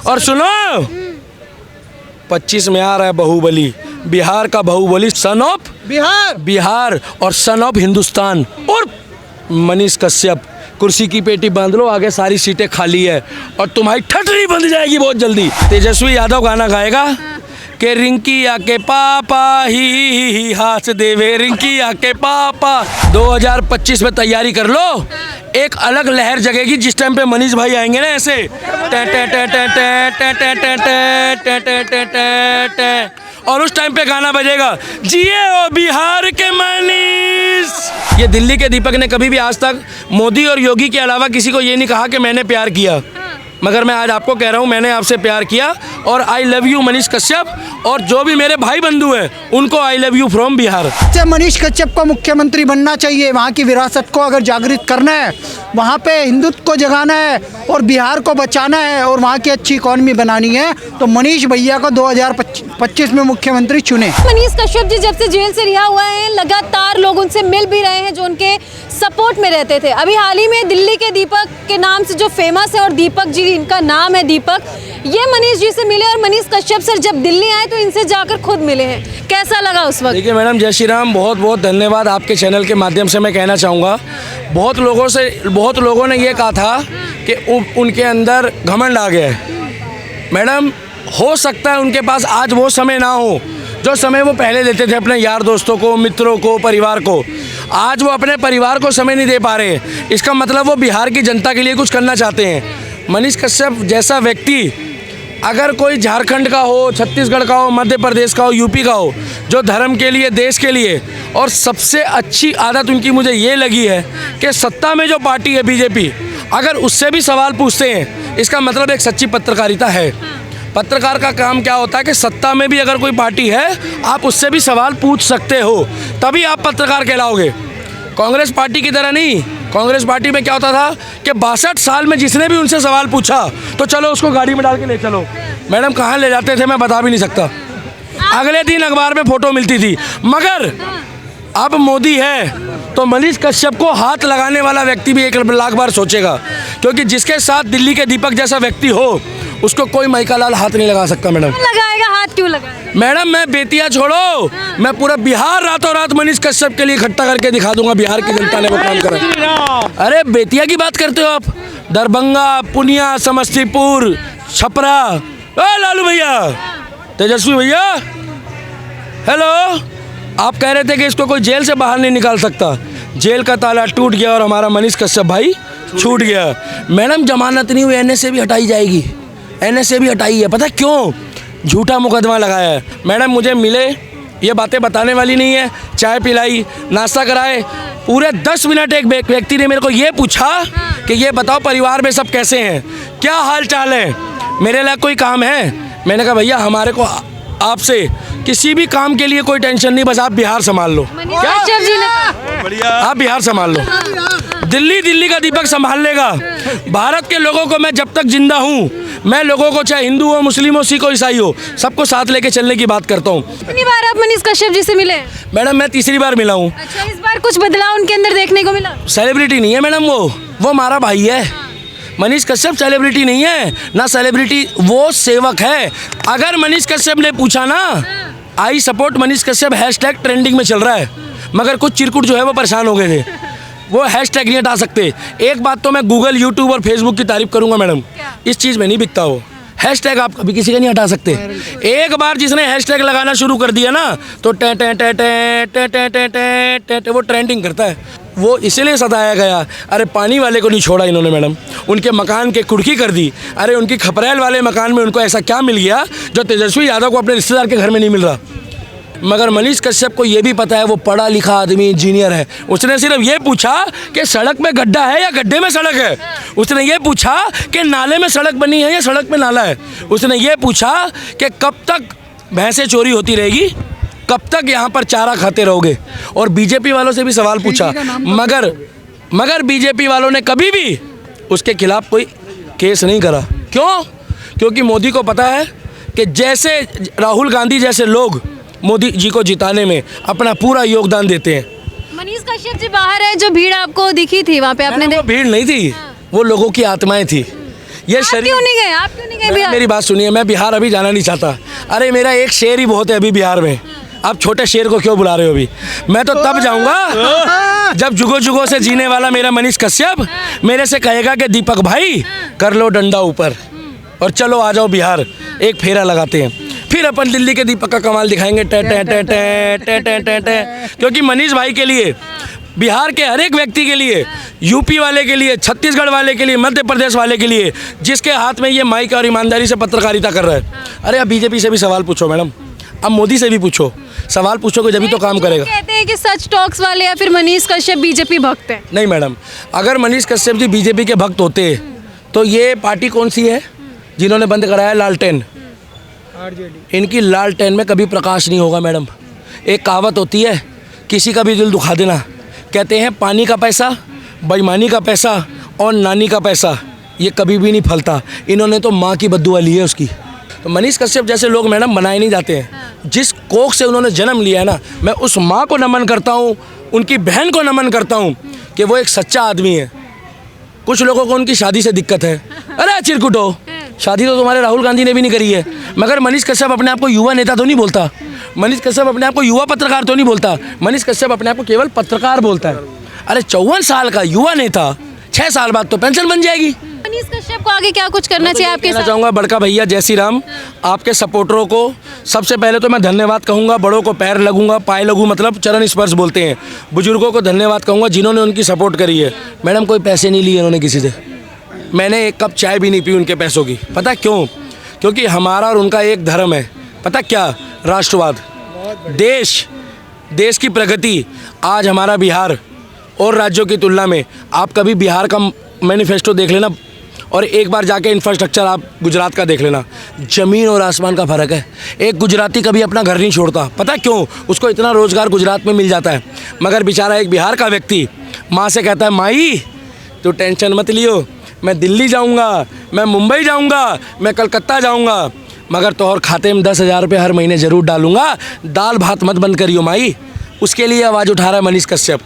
और सुनो 25 में आ रहा है बाहुबली, बिहार का बाहुबली, सन ऑफ बिहार और सन ऑफ हिंदुस्तान। और मनीष कश्यप, कुर्सी की पेटी बांध लो, आगे सारी सीटें खाली है और तुम्हारी ठटरी बंध जाएगी बहुत जल्दी। तेजस्वी यादव गाना गाएगा कि रिंकिया के पापा ही हाथ देवे, रिंकिया के पापा। 2025 में तैयारी कर लो, एक अलग लहर जगेगी जिस टाइम पे मनीष भाई आएंगे ना ऐसे और उस टाइम पे गाना बजेगा, जिए ओ बिहार के मनीष। ये दिल्ली के दीपक ने कभी भी आज तक मोदी और योगी के अलावा किसी को ये नहीं कहा कि मैंने प्यार किया, मगर मैं आज आपको कह रहा हूँ मैंने आपसे प्यार किया और I love you Manish Kashyap. और जो भी मेरे भाई बंधु हैं उनको I love you from Bihar. Manish Kashyap को मुख्यमंत्री बनना चाहिए, वहाँ की विरासत को अगर जागृत करना है, वहाँ पे हिंदुत्व को जगाना है और बिहार को बचाना है और वहाँ की अच्छी इकॉनमी बनानी है, तो मनीष भैया को 2025 में मुख्यमंत्री चुने। मनीष कश्यप जी जब से जेल से रिहा हुए हैं लगातार लोग उनसे मिल भी रहे हैं जो उनके सपोर्ट में रहते थे। अभी हाल ही में दिल्ली के दीपक के नाम से जो फेमस है और दीपक जी इनका नाम है दीपक, ये मनीष जी से मिले और मनीष कश्यप सर जब दिल्ली आए तो इनसे जाकर खुद मिले हैं। कैसा लगा उस वक्त? देखिए मैडम, जय श्री राम, बहुत बहुत धन्यवाद। आपके चैनल के माध्यम से मैं कहना चाहूँगा, बहुत लोगों ने ये कहा था कि उनके अंदर घमंड आ गया है। मैडम, हो सकता है उनके पास आज वो समय ना हो जो समय वो पहले देते थे अपने यार दोस्तों को, मित्रों को, परिवार को। आज वो अपने परिवार को समय नहीं दे पा रहे हैं, इसका मतलब वो बिहार की जनता के लिए कुछ करना चाहते हैं। मनीष कश्यप जैसा व्यक्ति अगर कोई झारखंड का हो, छत्तीसगढ़ का हो, मध्य प्रदेश का हो, यूपी का हो, जो धर्म के लिए, देश के लिए, और सबसे अच्छी आदत उनकी मुझे ये लगी है कि सत्ता में जो पार्टी है बीजेपी, अगर उससे भी सवाल पूछते हैं, इसका मतलब एक सच्ची पत्रकारिता है। पत्रकार का काम क्या होता है कि सत्ता में भी अगर कोई पार्टी है आप उससे भी सवाल पूछ सकते हो, तभी आप पत्रकार कहलाओगे। कांग्रेस पार्टी की तरह नहीं। कांग्रेस पार्टी में क्या होता था कि 62 साल में जिसने भी उनसे सवाल पूछा तो चलो उसको गाड़ी में डाल के ले चलो। मैडम कहाँ ले जाते थे मैं बता भी नहीं सकता, अगले दिन अखबार में फोटो मिलती थी। मगर अब मोदी है तो मनीष कश्यप को हाथ लगाने वाला व्यक्ति भी 1 लाख बार सोचेगा, क्योंकि जिसके साथ दिल्ली के दीपक जैसा व्यक्ति हो उसको कोई मैकालाल हाथ नहीं लगा सकता। मैडम लगाएगा हाथ, क्यों लगाएगा? मैडम मैं बेतिया छोड़ो, मैं पूरा बिहार रातों रात मनीष कश्यप के लिए इकट्ठा करके दिखा दूंगा। बिहार की जनता ने वो काम करा। अरे बेतिया की बात करते हो आप, दरभंगा, पुनिया, समस्तीपुर, छपरा। लालू भैया, तेजस्वी भैया, हेलो, आप कह रहे थे कि इसको कोई जेल से बाहर नहीं निकाल सकता। जेल का ताला टूट गया और हमारा मनीष कश्यप भाई छूट गया। मैडम जमानत नहीं हुई, एनएसए भी हटाई जाएगी, एनएसए भी हटाई है। पता क्यों? झूठा मुकदमा लगाया है। मैडम मुझे मिले, ये बातें बताने वाली नहीं है, चाय पिलाई, नाश्ता कराए, पूरे 10 मिनट एक व्यक्ति ने मेरे को ये पूछा कि ये बताओ परिवार में सब कैसे हैं, क्या हाल चाल है, मेरे लिए कोई काम है? मैंने कहा भैया हमारे को आपसे किसी भी काम के लिए कोई टेंशन नहीं, बस आप बिहार संभाल लो। क्या आप बिहार संभाल लो, दिल्ली का दीपक संभाल लेगा। भारत के लोगों को मैं जब तक जिंदा हूँ, मैं लोगों को चाहे हिंदू हो, मुस्लिम हो, सिख हो, ईसाई हो, सबको साथ लेके चलने की बात करता हूँ। कितनी बार आप मनीष कश्यप जी से मिले? मैडम मैं तीसरी बार मिला हूँ। अच्छा, इस बार कुछ बदलाव उनके अंदर देखने को मिला? सेलिब्रिटी नहीं है मैडम, वो हमारा भाई है। मनीष कश्यप सेलिब्रिटी नहीं है ना, सेलिब्रिटी वो सेवक है। अगर मनीष कश्यप ने पूछा ना, I support Manish Kashyap hashtag trending में चल रहा है, मगर कुछ चिरकुट जो है वो परेशान हो गए थे, वो हैशटैग नहीं हटा सकते। एक बात तो मैं गूगल, यूट्यूब और फेसबुक की तारीफ करूंगा मैडम, इस चीज़ में नहीं बिकता वो हैशटैग, आप कभी किसी का नहीं हटा सकते। एक बार जिसने हैशटैग लगाना शुरू कर दिया ना तो टे टे टे टे टे टे टे टे टे वो ट्रेंडिंग करता है। वो इसलिए सताया गया। अरे पानी वाले को नहीं छोड़ा इन्होंने मैडम, उनके मकान के कुर्की कर दी। अरे उनकी खपरेल वाले मकान में उनको ऐसा क्या मिल गया जो तेजस्वी यादव को अपने रिश्तेदार के घर में नहीं मिल रहा। मगर मनीष कश्यप को ये भी पता है वो पढ़ा लिखा आदमी, इंजीनियर है। उसने सिर्फ ये पूछा कि सड़क में गड्ढा है या गड्ढे में सड़क है। उसने ये पूछा कि नाले में सड़क बनी है या सड़क में नाला है। उसने ये पूछा कि कब तक भैंसें चोरी होती रहेगी, कब तक यहाँ पर चारा खाते रहोगे। और बीजेपी वालों से भी सवाल पूछा, मगर बीजेपी वालों ने कभी भी उसके खिलाफ कोई केस नहीं करा। क्यों? क्योंकि मोदी को पता है कि जैसे राहुल गांधी जैसे लोग मोदी जी को जिताने में अपना पूरा योगदान देते हैं। मनीष कश्यप जी बाहर है, जो भीड़ आपको दिखी थी वहाँ पे, आपने वो भीड़ नहीं थी, वो लोगों की आत्माएं थी। ये आप क्यों नहीं गए? आप क्यों नहीं नहीं गए बिहार? मेरी बात सुनिए, मैं बिहार अभी जाना नहीं चाहता। अरे मेरा एक शेर ही बहुत है अभी बिहार में, आप छोटे शेर को क्यों बुला रहे हो अभी? मैं तो तब जाऊंगा जब जुगो जुगो से जीने वाला मेरा मनीष कश्यप मेरे से कहेगा कि दीपक भाई कर लो डंडा ऊपर और चलो आ जाओ बिहार, एक फेरा लगाते हैं, फिर अपन दिल्ली के दीपक का कमाल दिखाएंगे। टे टे टे टे टे टे टे टे। क्योंकि मनीष भाई के लिए, बिहार के हर एक व्यक्ति के लिए, यूपी वाले के लिए, छत्तीसगढ़ वाले के लिए, मध्य प्रदेश वाले के लिए, जिसके हाथ में ये माइक और ईमानदारी से पत्रकारिता कर रहा है, अरे अब बीजेपी से भी सवाल पूछो मैडम, अब मोदी से भी पूछो, सवाल पूछोगे जब भी तो काम करेगा। कहते हैं कि सच टॉक्स वाले या फिर मनीष कश्यप बीजेपी भक्त हैं। नहीं मैडम, अगर मनीष कश्यप जी बीजेपी के भक्त होते तो ये पार्टी कौन सी है जिन्होंने बंद कराया लालटेन? इनकी लालटेन में कभी प्रकाश नहीं होगा मैडम। एक कहावत होती है, किसी का भी दिल दुखा देना, कहते हैं पानी का पैसा, बेईमानी का पैसा और नानी का पैसा ये कभी भी नहीं फलता। इन्होंने तो माँ की बद्दुआ ली है उसकी। तो मनीष कश्यप जैसे लोग मैडम बनाए नहीं जाते हैं। जिस कोख से उन्होंने जन्म लिया है ना, मैं उस माँ को नमन करता हूँ, उनकी बहन को नमन करता हूँ कि वो एक सच्चा आदमी है। कुछ लोगों को उनकी शादी से दिक्कत है, अरे चिरकुटो, शादी तो तुम्हारे राहुल गांधी ने भी नहीं करी है। मगर मनीष कश्यप अपने आप को युवा नेता तो नहीं बोलता, मनीष कश्यप अपने आप को युवा पत्रकार तो नहीं बोलता, मनीष कश्यप अपने आप को केवल पत्रकार बोलता है। अरे 54 साल का युवा नेता, 6 साल बाद तो पेंशन बन जाएगी। मनीष कश्यप को आगे क्या कुछ करना चाहिए आपके कहना साथ? चाहूँगा बड़का भैया जय श्री राम, आपके सपोर्टरों को सबसे पहले तो मैं धन्यवाद कहूँगा, बड़ों को पैर लगूंगा, पाए लगूँ मतलब चरण स्पर्श बोलते हैं। बुजुर्गों को धन्यवाद कहूँगा जिन्होंने उनकी सपोर्ट करी है। मैडम कोई पैसे नहीं लिए उन्होंने किसी से, मैंने एक कप चाय भी नहीं पी उनके पैसों की। पता क्यों? क्योंकि हमारा और उनका एक धर्म है, पता क्या? राष्ट्रवाद, देश की प्रगति। आज हमारा बिहार और राज्यों की तुलना में, आप कभी बिहार का मैनिफेस्टो देख लेना और एक बार जाके इंफ्रास्ट्रक्चर आप गुजरात का देख लेना, ज़मीन और आसमान का फ़र्क है। एक गुजराती कभी अपना घर नहीं छोड़ता, पता क्यों? उसको इतना रोज़गार गुजरात में मिल जाता है। मगर बेचारा एक बिहार का व्यक्ति माँ से कहता है, माई तो टेंशन मत लियो, मैं दिल्ली जाऊंगा, मैं मुंबई जाऊंगा, मैं कलकत्ता जाऊंगा, मगर तो और खाते में 10,000 रुपये हर महीने ज़रूर डालूंगा, दाल भात मत बंद करियो माई। उसके लिए आवाज़ उठा रहा है मनीष कश्यप।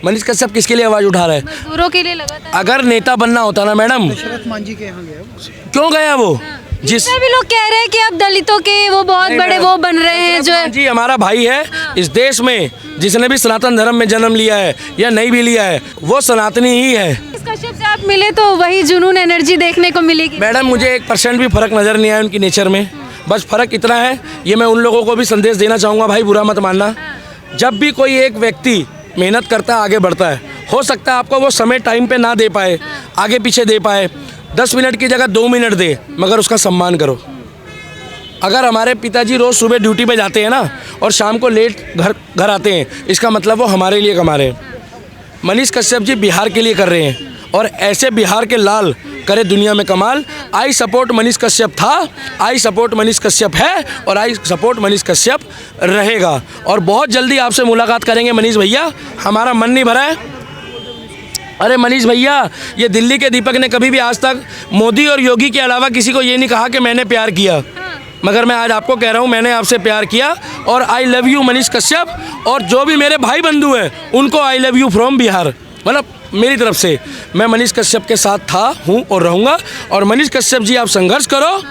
मनीष कश्यप किसके लिए आवाज़ उठा रहा है? मजदूरों के लिए लगातार। अगर नेता बनना होता ना मैडम, दशरथ मांझी के यहाँ गया वो। क्यों गया वो? जिसमें भी लोग कह रहे हैं कि अब दलितों के वो बहुत नहीं बड़े मैडम, वो बन रहे हैं जो है। जी हमारा भाई है इस देश में, जिसने भी सनातन धर्म में जन्म लिया है या नहीं भी लिया है, वो सनातनी ही है। मनीष कश्यप से आप मिले तो वही जुनून एनर्जी देखने को मिलेगी। मैडम मुझे 1% भी फ़र्क नज़र नहीं आया उनकी नेचर में। बस फ़र्क इतना है, ये मैं उन लोगों को भी संदेश देना चाहूँगा, भाई बुरा मत मानना, जब भी कोई एक व्यक्ति मेहनत करता है, आगे बढ़ता है, हो सकता है आपको वो समय टाइम पे ना दे पाए, आगे पीछे दे पाए, 10 मिनट की जगह 2 मिनट दे, मगर उसका सम्मान करो। अगर हमारे पिताजी रोज़ सुबह ड्यूटी पे जाते हैं ना और शाम को लेट घर आते हैं, इसका मतलब वो हमारे लिए कमा रहे हैं। मनीष कश्यप जी बिहार के लिए कर रहे हैं और ऐसे बिहार के लाल करे दुनिया में कमाल। आई सपोर्ट मनीष कश्यप था, आई सपोर्ट मनीष कश्यप है और आई सपोर्ट मनीष कश्यप रहेगा। और बहुत जल्दी आपसे मुलाकात करेंगे मनीष भैया, हमारा मन नहीं भरा है। अरे मनीष भैया, ये दिल्ली के दीपक ने कभी भी आज तक मोदी और योगी के अलावा किसी को ये नहीं कहा कि मैंने प्यार किया, मगर मैं आज आपको कह रहा हूँ मैंने आपसे प्यार किया। और I love you Manish Kashyap, और जो भी मेरे भाई बंधु हैं उनको I love you from Bihar, मतलब मेरी तरफ से। मैं मनीष कश्यप के साथ था, हूँ और रहूँगा। और मनीष कश्यप जी आप संघर्ष करो,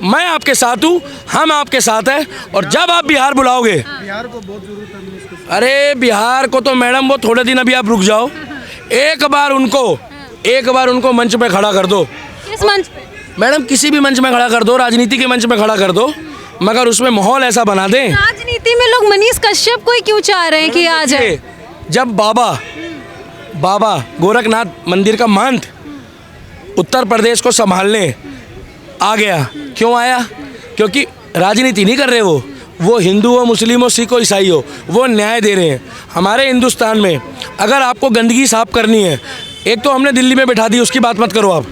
मैं आपके साथ हूँ, हम आपके साथ हैं। और जब आप बिहार बुलाओगे, बिहार को बहुत जरूरत है मनीष कश्यप। अरे बिहार को तो मैडम वो थोड़े दिन अभी आप रुक जाओ, एक बार उनको मंच पे खड़ा कर दो। किस मंच पे? मैडम किसी भी मंच में खड़ा कर दो, राजनीति के मंच में खड़ा कर दो, मगर उसमें माहौल ऐसा बना दें। राजनीति में लोग मनीष कश्यप को ही क्यों चाह रहे हैं कि आ जाए? जब बाबा गोरखनाथ मंदिर का महंत उत्तर प्रदेश को संभालने आ गया, क्यों आया? क्योंकि राजनीति नहीं कर रहे वो हिंदू हो, मुस्लिम हो, सिख हो, ईसाई हो, वो न्याय दे रहे हैं। हमारे हिंदुस्तान में अगर आपको गंदगी साफ करनी है, एक तो हमने दिल्ली में बैठा दी, उसकी बात मत करो आप,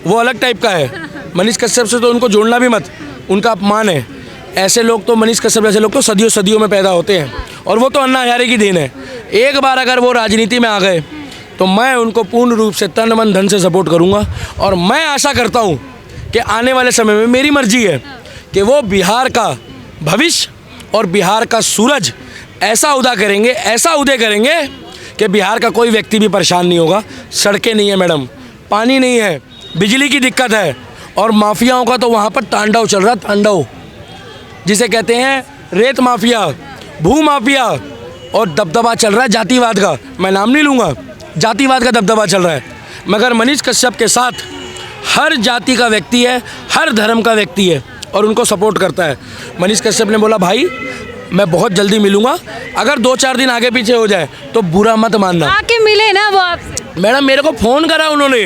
वो अलग टाइप का है। मनीष कश्यप से तो उनको जोड़ना भी मत, उनका अपमान है। ऐसे लोग तो, मनीष कश्यप ऐसे लोग तो सदियों में पैदा होते हैं, और वो तो अन्ना हजारे की देन है। एक बार अगर वो राजनीति में आ गए तो मैं उनको पूर्ण रूप से तन मन धन से सपोर्ट करूँगा। और मैं आशा करता हूँ कि आने वाले समय में, मेरी मर्जी है कि वो बिहार का भविष्य और बिहार का सूरज ऐसा उदय करेंगे कि बिहार का कोई व्यक्ति भी परेशान नहीं होगा। सड़कें नहीं है मैडम, पानी नहीं है, बिजली की दिक्कत है, और माफियाओं का तो वहाँ पर तांडव चल रहा, तांडव, जिसे कहते हैं रेत माफिया, भू माफिया, और दबदबा चल रहा है जातिवाद का। मैं नाम नहीं लूँगा, जातिवाद का दबदबा चल रहा है। मगर मनीष कश्यप के साथ हर जाति का व्यक्ति है, हर धर्म का व्यक्ति है और उनको सपोर्ट करता है। मनीष कश्यप ने बोला भाई मैं बहुत जल्दी मिलूँगा, अगर 2-4 दिन आगे पीछे हो जाए तो बुरा मत मानना। आके मिले ना वो आपसे? मैडम मेरे को फ़ोन करा उन्होंने,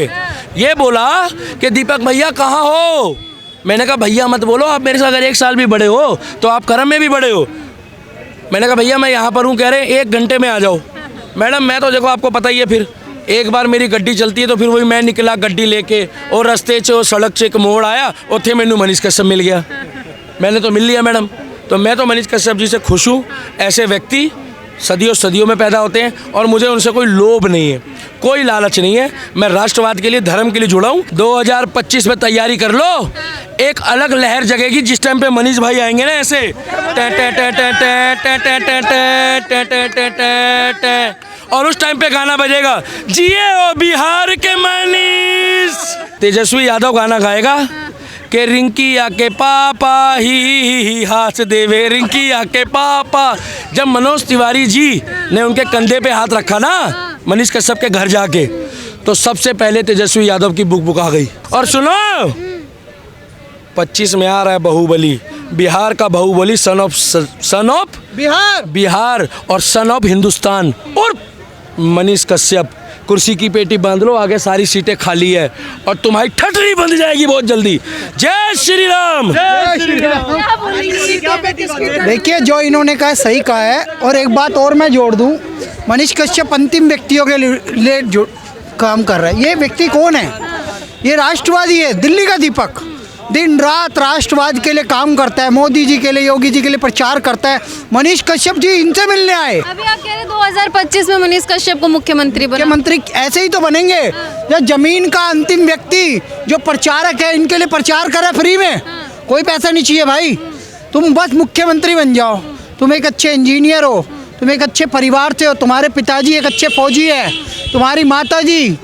ये बोला कि दीपक भैया कहाँ हो। मैंने कहा भैया मत बोलो, आप मेरे से अगर 1 साल भी बड़े हो तो आप कर्म में भी बड़े हो। मैंने कहा भैया मैं यहाँ पर हूँ, कह रहे 1 घंटे में आ जाओ। मैडम मैं तो देखो आपको पता ही है, फिर एक बार मेरी गड्डी चलती है तो फिर वही मैं निकला गड्डी लेके, और रस्ते च सड़क च एक मोड़ आया, उत्थे मैनू मनीष कश्यप मिल गया। मैंने तो मिल लिया मैडम। तो मैं तो मनीष कश्यप जी से खुश हूँ। ऐसे व्यक्ति सदियों सदियों में पैदा होते हैं और मुझे उनसे कोई लोभ नहीं है, कोई लालच नहीं है। मैं राष्ट्रवाद के लिए, धर्म के लिए जुड़ा हूँ। 2025 में तैयारी कर लो, एक अलग लहर जगेगी जिस टाइम पे मनीष भाई आएंगे ना, ऐसे और उस टाइम पे गाना बजेगा, जिए ओ बिहार के मनीष। तेजस्वी यादव गाना गाएगा कि रिंकी आके पापा ही हाथ देवे, रिंकी आके पापा। जब मनोज तिवारी जी ने उनके कंधे पे हाथ रखा ना मनीष कश्यप के घर जाके, तो सबसे पहले तेजस्वी यादव की बुक आ गई। और सुनो 25 में आ रहा है बाहुबली, बिहार का बाहुबली, सन ऑफ बिहार और सन ऑफ हिंदुस्तान, और मनीष कश्यप। कुर्सी की पेटी बांध लो, आगे सारी सीटें खाली है और तुम्हारी ठटरी बंध जाएगी बहुत जल्दी। जय श्री राम। देखिए जो इन्होंने कहा सही कहा है। और एक बात और मैं जोड़ दूं, मनीष कश्यप अंतिम व्यक्तियों के लिए काम कर रहा है। ये व्यक्ति कौन है? ये राष्ट्रवादी है, दिल्ली का दीपक, दिन रात राष्ट्रवाद के लिए काम करता है, मोदी जी के लिए, योगी जी के लिए प्रचार करता है। मनीष कश्यप जी इनसे मिलने आए। अभी आप कह रहे 2025 में मनीष कश्यप को मुख्यमंत्री बना। मुख्यमंत्री ऐसे ही तो बनेंगे। जो जमीन का अंतिम व्यक्ति, जो प्रचारक है, इनके लिए प्रचार करे फ्री में, कोई पैसा नहीं चाहिए भाई। तुम बस मुख्यमंत्री बन जाओ। तुम एक अच्छे इंजीनियर हो, तुम एक अच्छे परिवार से हो, तुम्हारे पिताजी एक अच्छे फौजी है, तुम्हारी माता जी,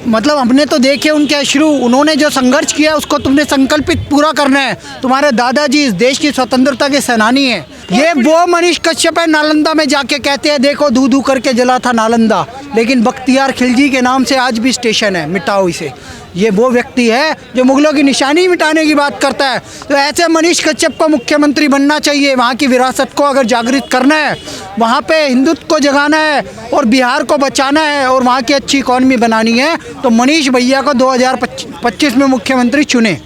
मतलब हमने तो देखे उनके अश्रु, उन्होंने जो संघर्ष किया उसको तुमने संकल्पित पूरा करना है। तुम्हारे दादाजी इस देश की स्वतंत्रता के सेनानी हैं। ये वो मनीष कश्यप है, नालंदा में जाके कहते हैं देखो धू धू करके जला था नालंदा, लेकिन बख्तियार खिलजी के नाम से आज भी स्टेशन है, मिटाओ इसे। ये वो व्यक्ति है जो मुगलों की निशानी मिटाने की बात करता है। तो ऐसे मनीष कश्यप को मुख्यमंत्री बनना चाहिए। वहाँ की विरासत को अगर जागृत करना है, वहाँ पे हिंदुत्व को जगाना है और बिहार को बचाना है और वहाँ की अच्छी इकॉनमी बनानी है, तो मनीष भैया को 2025 में मुख्यमंत्री चुने।